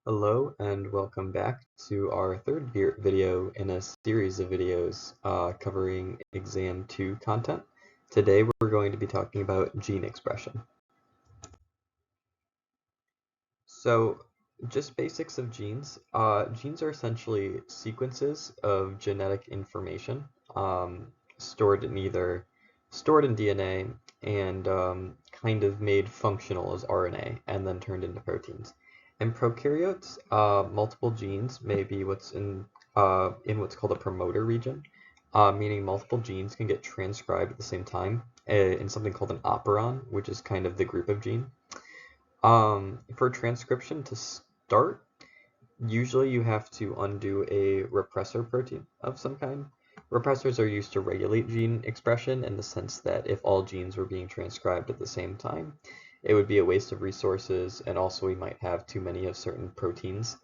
Hello and welcome back to our third video in a series of videos covering Exam 2 content. Today we're going to be talking about gene expression. So just basics of genes. Genes are essentially sequences of genetic information stored in DNA and kind of made functional as RNA and then turned into proteins. In prokaryotes, multiple genes may be in what's called a promoter region, meaning multiple genes can get transcribed at the same time in something called an operon, which is kind of the group of gene. For transcription to start, usually you have to undo a repressor protein of some kind. Repressors are used to regulate gene expression in the sense that if all genes were being transcribed at the same time, it would be a waste of resources, and also we might have too many of certain proteins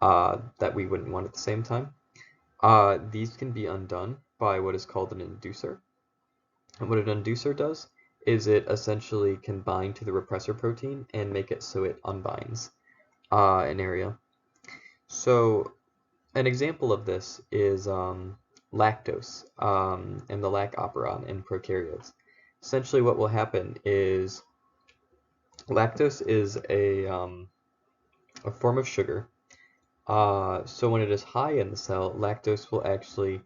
that we wouldn't want at the same time. These can be undone by what is called an inducer. And what an inducer does is it essentially can bind to the repressor protein and make it so it unbinds an area. So an example of this is lactose and the lac operon in prokaryotes. Essentially what will happen is lactose is a form of sugar. So when it is high in the cell, lactose will actually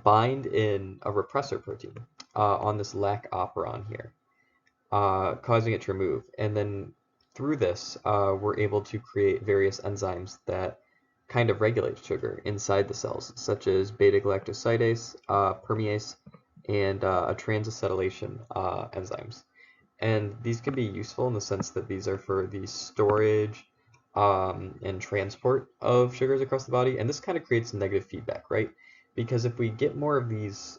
bind in a repressor protein on this lac operon here, causing it to remove. And then through this, we're able to create various enzymes that kind of regulate sugar inside the cells, such as beta-galactosidase, permease, and transacetylation enzymes. And these can be useful in the sense that these are for the storage and transport of sugars across the body. And this kind of creates negative feedback, right? Because if we get more of these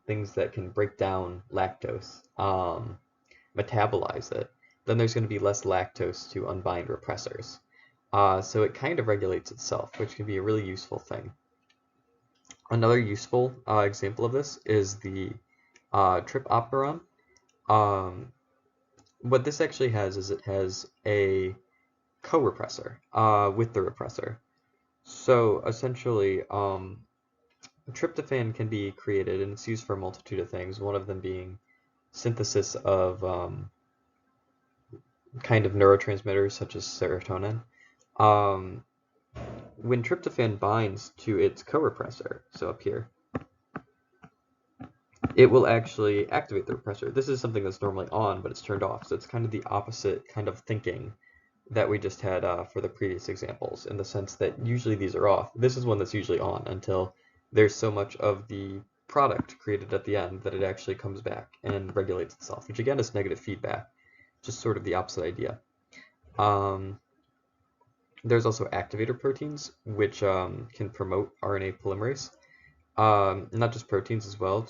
things that can break down lactose, metabolize it, then there's going to be less lactose to unbind repressors. So it kind of regulates itself, which can be a really useful thing. Another useful example of this is the trip operon. What this actually has is it has a co-repressor with the repressor. So essentially, tryptophan can be created, and it's used for a multitude of things, one of them being synthesis of kind of neurotransmitters such as serotonin. When tryptophan binds to its co-repressor, so up here, it will actually activate the repressor. This is something that's normally on, but it's turned off. So it's kind of the opposite kind of thinking that we just had for the previous examples, in the sense that usually these are off. This is one that's usually on until there's so much of the product created at the end that it actually comes back and regulates itself, which again is negative feedback, just sort of the opposite idea. There's also activator proteins, which can promote RNA polymerase. Not just proteins as well.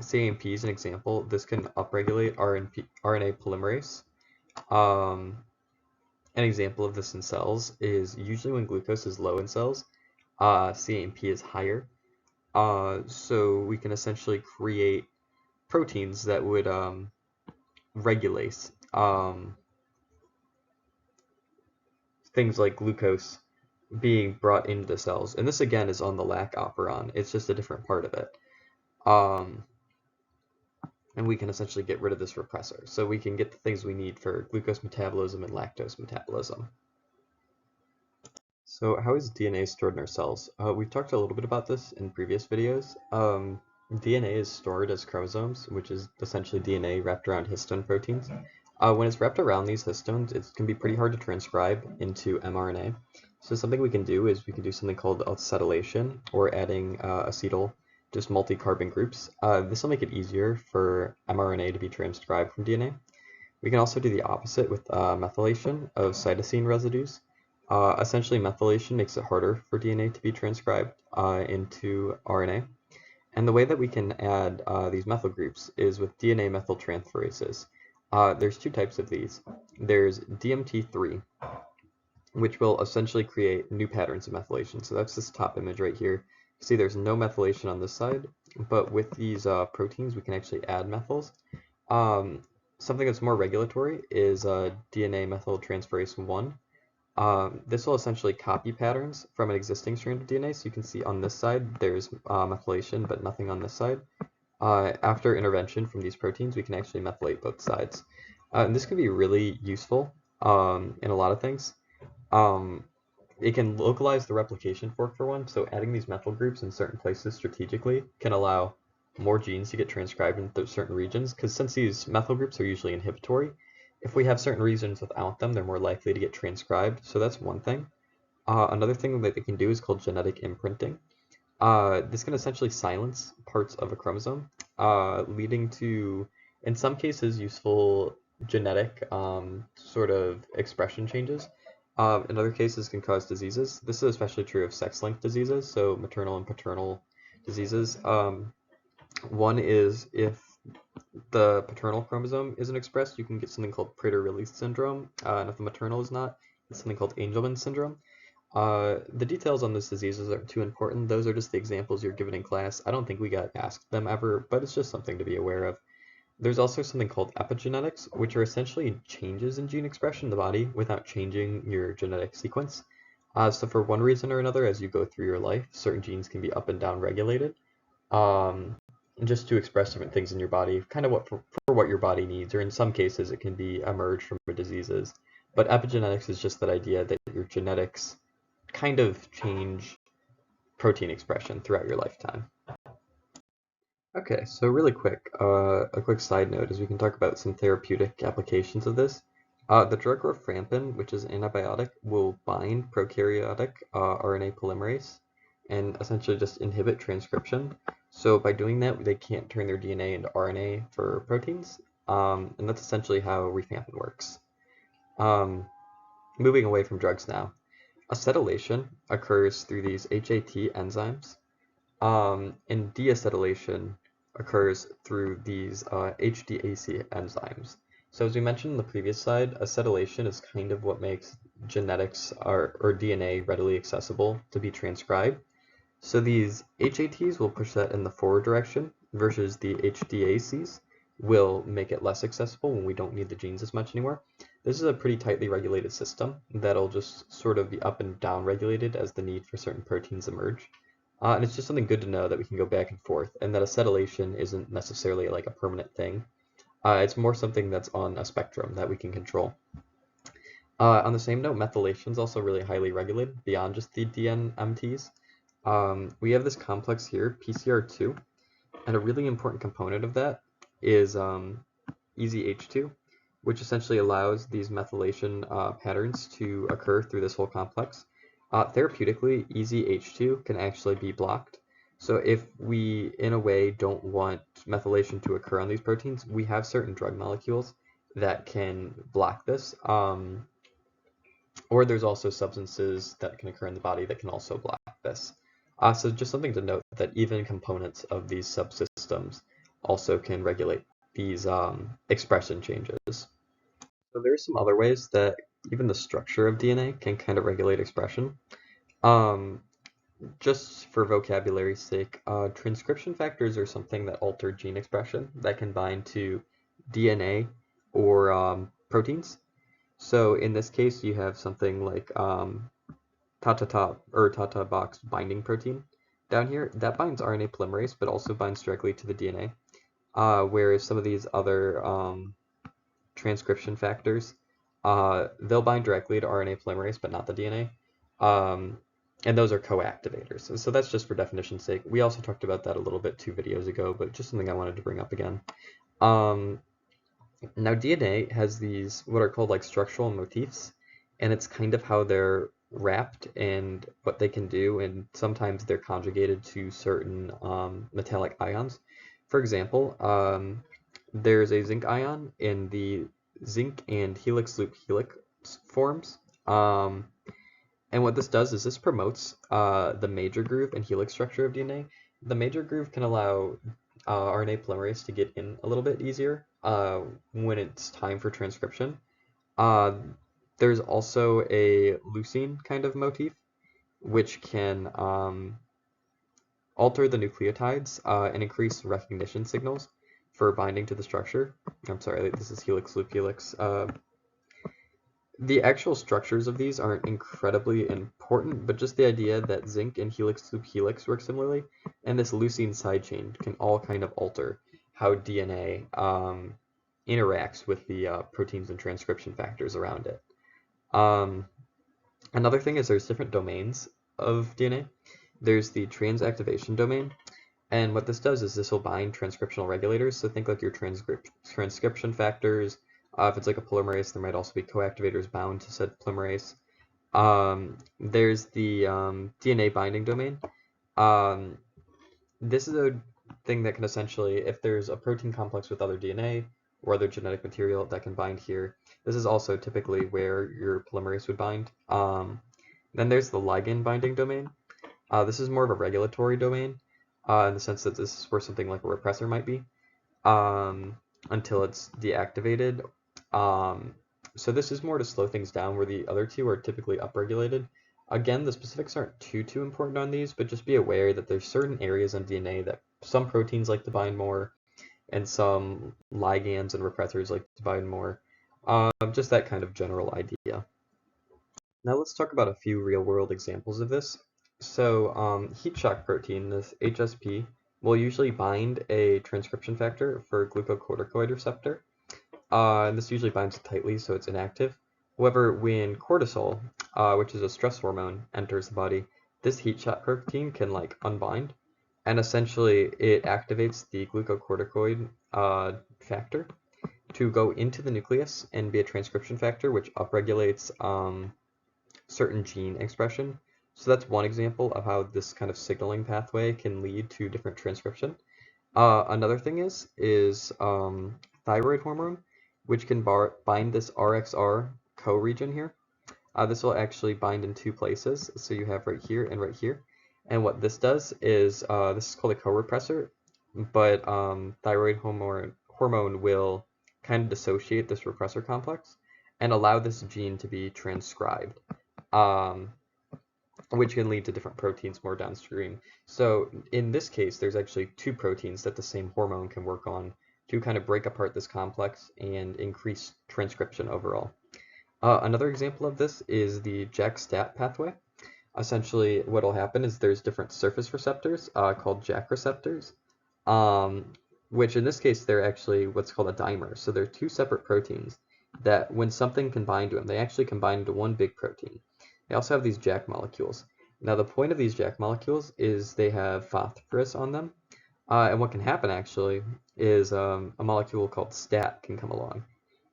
CAMP is an example. This can upregulate RNA polymerase. An example of this in cells is usually when glucose is low in cells, CAMP is higher. So we can essentially create proteins that would regulate things like glucose being brought into the cells. And this again is on the lac operon. It's just a different part of it. And we can essentially get rid of this repressor. So we can get the things we need for glucose metabolism and lactose metabolism. So how is DNA stored in our cells? We've talked a little bit about this in previous videos. DNA is stored as chromosomes, which is essentially DNA wrapped around histone proteins. When it's wrapped around these histones, it can be pretty hard to transcribe into mRNA. So something we can do is we can do something called acetylation, or adding acetyl, just multi-carbon groups. This will make it easier for mRNA to be transcribed from DNA. We can also do the opposite with methylation of cytosine residues. Essentially, methylation makes it harder for DNA to be transcribed into RNA. And the way that we can add these methyl groups is with DNA methyltransferases. There's two types of these. There's DMT3, which will essentially create new patterns of methylation. So that's this top image right here. See, there's no methylation on this side, but with these proteins, we can actually add methyls. Something that's more regulatory is DNA methyltransferase 1. This will essentially copy patterns from an existing strand of DNA. So you can see on this side there's methylation, but nothing on this side. After intervention from these proteins, we can actually methylate both sides. And this can be really useful in a lot of things. It can localize the replication fork for one, so adding these methyl groups in certain places strategically can allow more genes to get transcribed in certain regions, because since these methyl groups are usually inhibitory, if we have certain regions without them, they're more likely to get transcribed, so that's one thing. Another thing that they can do is called genetic imprinting. This can essentially silence parts of a chromosome, leading to, in some cases, useful genetic sort of expression changes. In other cases, can cause diseases. This is especially true of sex-linked diseases, so maternal and paternal diseases. One is if the paternal chromosome isn't expressed, you can get something called Prader-Willi syndrome, and if the maternal is not, it's something called Angelman syndrome. The details on these diseases aren't too important. Those are just the examples you're given in class. I don't think we got asked them ever, but it's just something to be aware of. There's also something called epigenetics, which are essentially changes in gene expression in the body without changing your genetic sequence. So for one reason or another, as you go through your life, certain genes can be up and down regulated, um, just to express different things in your body, kind of for what your body needs, or in some cases it can be emerged from diseases. But epigenetics is just that idea that your genetics kind of change protein expression throughout your lifetime. Okay, so really quick, a quick side note is we can talk about some therapeutic applications of this. The drug rifampin, which is an antibiotic, will bind prokaryotic RNA polymerase and essentially just inhibit transcription. So by doing that, they can't turn their DNA into RNA for proteins, and that's essentially how rifampin works. Moving away from drugs now. Acetylation occurs through these HAT enzymes, and deacetylation occurs through these HDAC enzymes. So as we mentioned in the previous slide, acetylation is kind of what makes genetics or DNA readily accessible to be transcribed. So these HATs will push that in the forward direction versus the HDACs will make it less accessible when we don't need the genes as much anymore. This is a pretty tightly regulated system that'll just sort of be up and down regulated as the need for certain proteins emerge. And it's just something good to know that we can go back and forth, and that acetylation isn't necessarily like a permanent thing. It's more something that's on a spectrum that we can control. On the same note, methylation is also really highly regulated beyond just the DNMTs. We have this complex here, PCR2, and a really important component of that is EZH2, which essentially allows these methylation patterns to occur through this whole complex. Therapeutically, EZH2 can actually be blocked. So if we, in a way, don't want methylation to occur on these proteins, we have certain drug molecules that can block this. Or there's also substances that can occur in the body that can also block this. So just something to note that even components of these subsystems also can regulate these expression changes. So there's some other ways that even the structure of DNA can kind of regulate expression. Just for vocabulary's sake, transcription factors are something that alter gene expression that can bind to DNA or proteins. So in this case, you have something like Tata box binding protein down here that binds RNA polymerase, but also binds directly to the DNA. Whereas some of these other transcription factors, they'll bind directly to RNA polymerase, but not the DNA. And those are co-activators. So that's just for definition's sake. We also talked about that a little bit 2 videos ago, but just something I wanted to bring up again. Now DNA has these what are called like structural motifs, and it's kind of how they're wrapped and what they can do, and sometimes they're conjugated to certain metallic ions. For example, there's a zinc ion in the zinc and helix loop helix forms. And what this does is this promotes the major groove and helix structure of DNA. The major groove can allow RNA polymerase to get in a little bit easier when it's time for transcription. There's also a leucine kind of motif, which can alter the nucleotides and increase recognition signals for binding to the structure. I'm sorry, this is helix loop helix. The actual structures of these aren't incredibly important, but just the idea that zinc and helix loop helix work similarly, and this leucine side chain can all kind of alter how DNA interacts with the proteins and transcription factors around it. Um, Another thing is there's different domains of DNA. There's the transactivation domain, and what this does is this will bind transcriptional regulators. So think like your transcription factors. If it's like a polymerase, there might also be coactivators bound to said polymerase. There's the DNA binding domain. Um, this is a thing that can essentially, if there's a protein complex with other DNA or other genetic material that can bind here, this is also typically where your polymerase would bind. Then there's the ligand binding domain. This is more of a regulatory domain in the sense that this is where something like a repressor might be until it's deactivated. So this is more to slow things down, where the other two are typically upregulated. Again, the specifics aren't too important on these, but just be aware that there's certain areas on DNA that some proteins like to bind more, and some ligands and repressors like to bind more. Just that kind of general idea. Now let's talk about a few real-world examples of this. So heat shock protein, this HSP, will usually bind a transcription factor for glucocorticoid receptor. And this usually binds tightly, so it's inactive. However, when cortisol, which is a stress hormone, enters the body, this heat shock protein can like unbind, and essentially it activates the glucocorticoid factor to go into the nucleus and be a transcription factor, which upregulates certain gene expression. So that's one example of how this kind of signaling pathway can lead to different transcription. Another thing is thyroid hormone, which can bind this RXR co-region here. This will actually bind in two places, so you have right here and right here. And what this does is, this is called a co-repressor, but thyroid hormone will kind of dissociate this repressor complex and allow this gene to be transcribed, um, which can lead to different proteins more downstream. So in this case, there's actually two proteins that the same hormone can work on to kind of break apart this complex and increase transcription overall. Another example of this is the JAK-STAT pathway. Essentially, what will happen is there's different surface receptors called JAK receptors, um, which in this case, they're actually what's called a dimer. So they're two separate proteins that when something can bind to them, they actually combine into one big protein. They also have these JAK molecules. Now, the point of these JAK molecules is they have phosphorus on them. And what can happen actually is a molecule called STAT can come along.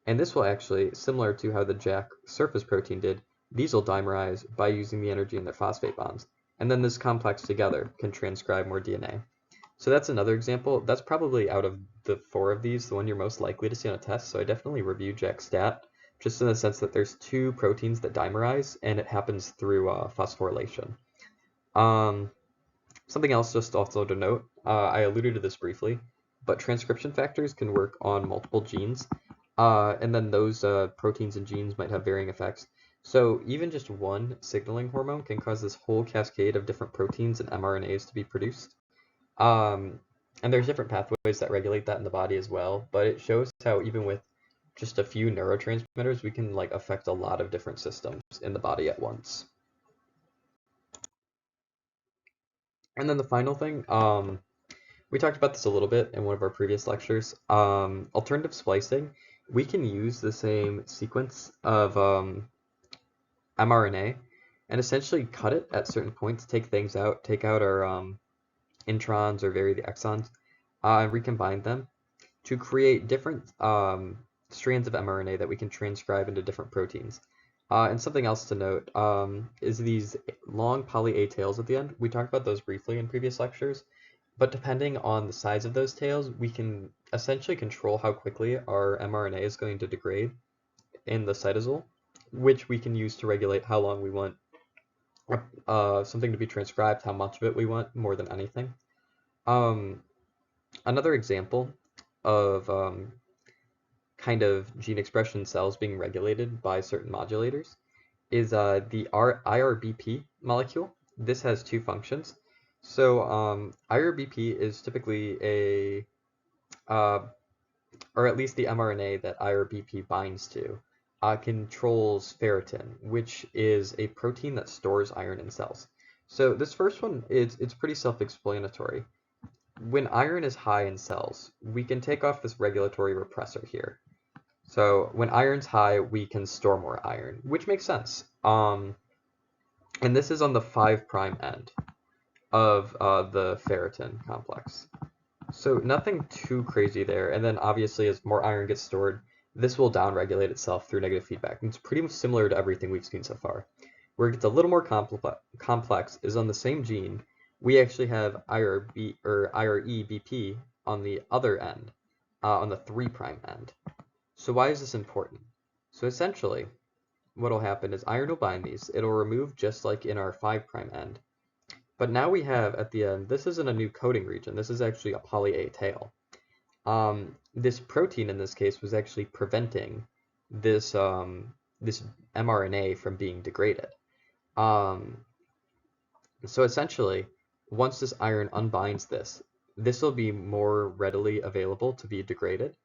And this will actually, similar to how the JAK surface protein did, these will dimerize by using the energy in their phosphate bonds. And then this complex together can transcribe more DNA. So that's another example. That's probably out of the four of these, the one you're most likely to see on a test. So I definitely review JAK-STAT, just in the sense that there's two proteins that dimerize, and it happens through phosphorylation. Um, Something else just also to note, I alluded to this briefly, but transcription factors can work on multiple genes, and then those proteins and genes might have varying effects. So even just one signaling hormone can cause this whole cascade of different proteins and mRNAs to be produced. Um, and there's different pathways that regulate that in the body as well, but it shows how even with just a few neurotransmitters, we can like affect a lot of different systems in the body at once. And then the final thing, we talked about this a little bit in one of our previous lectures. Alternative splicing, we can use the same sequence of mRNA and essentially cut it at certain points, take things out, take out our introns or vary the exons, and recombine them to create different strands of mRNA that we can transcribe into different proteins. And something else to note is these long poly A tails at the end. We talked about those briefly in previous lectures, but depending on the size of those tails, we can essentially control how quickly our mRNA is going to degrade in the cytosol, which we can use to regulate how long we want something to be transcribed, how much of it we want, more than anything. Another example of kind of gene expression cells being regulated by certain modulators is the IRBP molecule. This has two functions. So IRBP is typically or at least the mRNA that IRBP binds to, controls ferritin, which is a protein that stores iron in cells. So this first one is it's pretty self-explanatory. When iron is high in cells, we can take off this regulatory repressor here. So when iron's high, we can store more iron, which makes sense. And this is on the 5' end of the ferritin complex. So nothing too crazy there. And then obviously as more iron gets stored, this will downregulate itself through negative feedback. And it's pretty similar to everything we've seen so far. Where it gets a little more complex is on the same gene. We actually have IREBP on the other end, on the 3' end. So why is this important? So essentially, what will happen is iron will bind these. It'll remove just like in our 5' end. But now we have at the end, this isn't a new coding region. This is actually a poly A tail. This protein in this case was actually preventing this this mRNA from being degraded. So essentially, once this iron unbinds this, this will be more readily available to be degraded.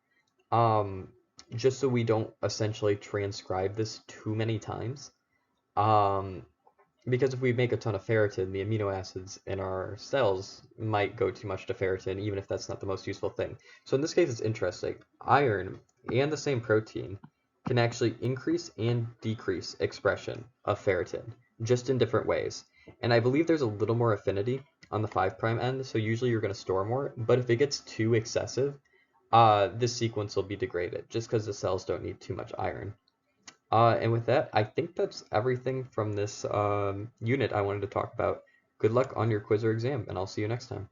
Just so we don't essentially transcribe this too many times. Because if we make a ton of ferritin, the amino acids in our cells might go too much to ferritin, even if that's not the most useful thing. So in this case, it's interesting. Iron and the same protein can actually increase and decrease expression of ferritin, just in different ways. And I believe there's a little more affinity on the 5' end, so usually you're going to store more. But if it gets too excessive, this sequence will be degraded, just because the cells don't need too much iron. And with that, I think that's everything from this unit I wanted to talk about. Good luck on your quiz or exam, and I'll see you next time.